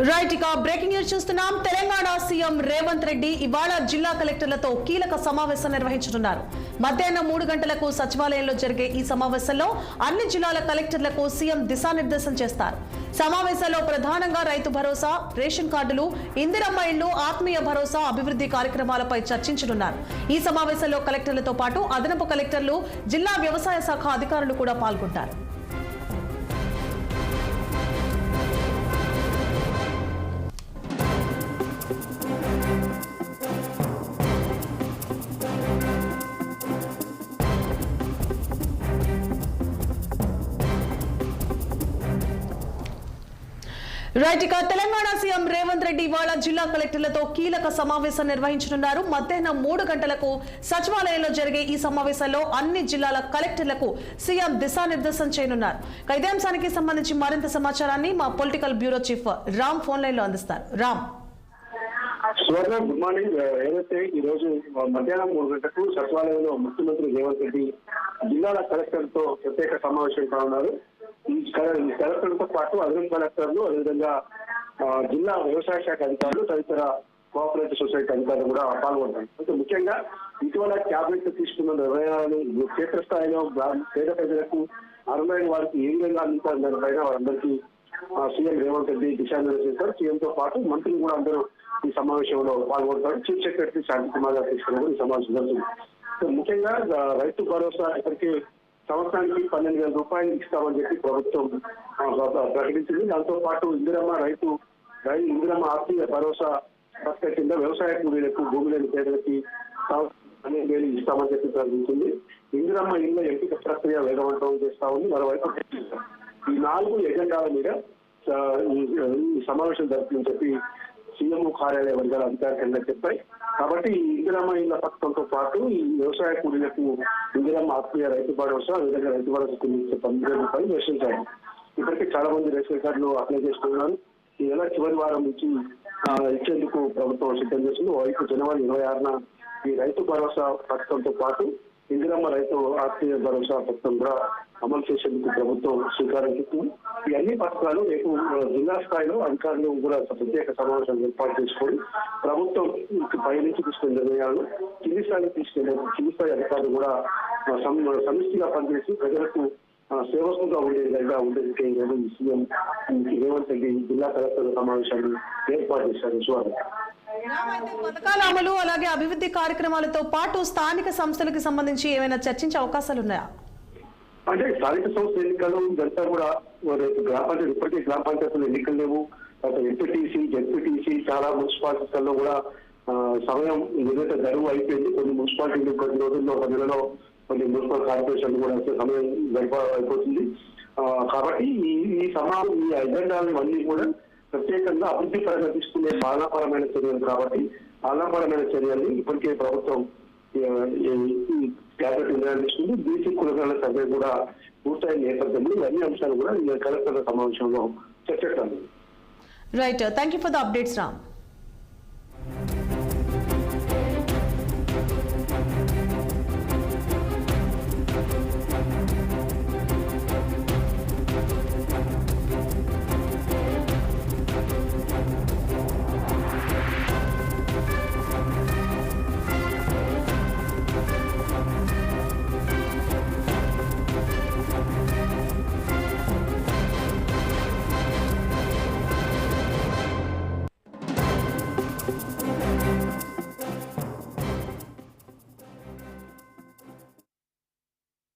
Right ఇక breaking news చూస్తున్నాం. Telangana CM Revanth Reddy ఇవాళ జిల్లా కలెక్టర్లతో కీలక సమావేశం నిర్వహించనున్నారు. మధ్యాహ్నం 3 గంటలకు సచివాలయంలో జరిగే ఈ సమావేశంలో అన్ని జిల్లాల కలెక్టర్లకు సీఎం దిశానిర్దేశం చేస్తారు. సమావేశంలో ప్రధానంగా రైతు భరోసా, రేషన్ కార్డులు, ఇందిరమ్మ ఇళ్లు, ఆత్మీయ భరోసా, అభివృద్ధి కార్యక్రమాలపై చర్చించనున్నారు. ఈ సమావేశంలో కలెక్టర్లతో పాటు అదనపు కలెక్టర్లు, జిల్లా వ్యవసాయ శాఖ అధికారులు కూడా పాల్గొంటారు. రైట్ ఇక తెలంగాణ సీఎం రేవంత్ రెడ్డి ఇవాళ జిల్లా కలెక్టర్లతో కీలక సమావేశం నిర్వహించనున్నారు. మధ్యాహ్నం 3 గంటలకు సచివాలయంలో జరిగే ఈ సమావేశంలో అన్ని జిల్లాల కలెక్టర్లకు సీఎం దిశానిర్దేశం చేయనున్నారు. ఇదే అంశానికి సంబంధించి మరింత సమాచారాన్ని మా political bureau chief Ram phone line లో అందిస్తారు. రామ్. Good morning. ఏదైతే ఈ రోజు మధ్యాహ్నం 3 గంటలకు సచివాలయంలో ముఖ్యమంత్రి రేవంత్ రెడ్డి జిల్లాల కలెక్టర్ తో ప్రత్యేక సమావేశం కానున్నారు. ఈ కలెక్టర్లతో పాటు అదనపు కలెక్టర్లు, అదేవిధంగా జిల్లా వ్యవసాయ శాఖ అధికారులు, తదితర కోఆపరేటివ్ సొసైటీ అధికారులు కూడా పాల్గొంటారు. అంటే ముఖ్యంగా ఇటీవల క్యాబినెట్ తీసుకున్న నిర్ణయాలను క్షేత్రస్థాయిలో పేద ప్రజలకు అర్హులైన వారికి ఏ విధంగా అందించాలి దానిపైన వారందరికీ సీఎం రేవంత్ రెడ్డి దిశానిర్దేశం చేస్తారు. సీఎంతో పాటు మంత్రులు కూడా అందరూ ఈ సమావేశంలో పాల్గొంటారు. చీఫ్ సెక్రటరీ శాంతి కుమార్ గారు తీసుకున్నారు. ఈ సమావేశం జరుగుతుంది. ముఖ్యంగా రైతు భరోసా ఇప్పటికే సంవత్సరానికి 12,000 రూపాయలు ఇస్తామని చెప్పి ప్రభుత్వం ప్రకటించింది. దాంతో పాటు ఇందిరమ్మ ఆత్మీయ భరోసా పథకం కింద వ్యవసాయ కూలీలకు, భూమి లేని పేదలకి 12,000 ఇస్తామని చెప్పి ప్రకటించింది. ఇందిరమ్మ ఇళ్ల ఎంపిక ప్రక్రియ వేగవంతం చేస్తా ఉంది. మరోవైపు ఈ 4 ఎజెండాల మీద ఈ సమావేశం జరుగుతుందని చెప్పి సీఎం కార్యాలయ వర్గాల అధికారికంగా చెప్పాయి. కాబట్టి ఈ ఇందిరమ్మ ఇళ్ల పథకంతో పాటు ఈ వ్యవసాయ కూలీలకు ఇందిరమ్మ ఆత్మీయ రైతు భరోసా, విధంగా రైతు భరోసా 9,000 రూపాయలు రేషన్ కార్డు ఇప్పటికే చాలా మంది రేషన్ కార్డులు అప్లై చేసుకున్నారు. ఈ నెల చివరి వారం నుంచి ఇచ్చేందుకు ప్రభుత్వం సిద్ధం చేసింది. వైపు జనవరి 26న ఈ రైతు భరోసా పథకంతో పాటు ఇందిరమ్మ రైతు ఆత్మీయ భరోసా పథకం కూడా అమలు చేసేందుకు ప్రభుత్వం శ్రీకారం చుట్టింది. ఈ అన్ని పథకాలు రేపు జిల్లా స్థాయిలో అధికారులు కూడా ప్రత్యేక సమావేశాలు ఏర్పాటు చేసుకొని ప్రభుత్వం పై నుంచి తీసుకునే నిర్ణయాలను కింది స్థాయిలో కింది స్థాయి అధికారులు కూడా సమిష్టిగా పనిచేసి ప్రజలకు సేవకులుగా ఉండేందుకే ఈరోజు సీఎం రేవంత్ రెడ్డి జిల్లా కలెక్టర్ సమావేశాన్ని ఏర్పాటు చేశారు. పథకాల అమలు, అలాగే అభివృద్ధి కార్యక్రమాలతో పాటు స్థానిక సంస్థలకు సంబంధించి ఏమైనా చర్చించే అవకాశాలు ఉన్నాయా? అంటే స్థానిక సంస్థ ఎన్నికలు ఇదంతా కూడా గ్రామ పంచాయతీ, ఇప్పటికీ గ్రామ పంచాయతీలు ఎన్నికలు లేవు. ఎంపీటీసీ, జెడ్పీటీసీ చాలా మున్సిపాలిటీలలో కూడా సమయం ఏదైతే గడువు అయిపోయింది. కొన్ని మున్సిపాలిటీలు కొన్ని రోజుల్లో, 1 నెలలో కొన్ని మున్సిపల్ కార్పొరేషన్లు కూడా సమయం అయిపోతుంది. కాబట్టి ఈ ఎజెండాలను అన్ని కూడా ప్రత్యేకంగా అభివృద్ధి పరంగా తీసుకునే పాలనాపరమైన చర్యలు కాబట్టి పాలనాపరమైన చర్యల్ని ఇప్పటికే ప్రభుత్వం క్యాబినెట్ నిర్ణయాలు తీసుకుంది. బీసీ కులగల సర్వే కూడా పూర్తయిన నేపథ్యంలో అన్ని అంశాలు కూడా కలెక్టర్ల సమావేశంలో చర్చ. Right, thank you for the updates Ram.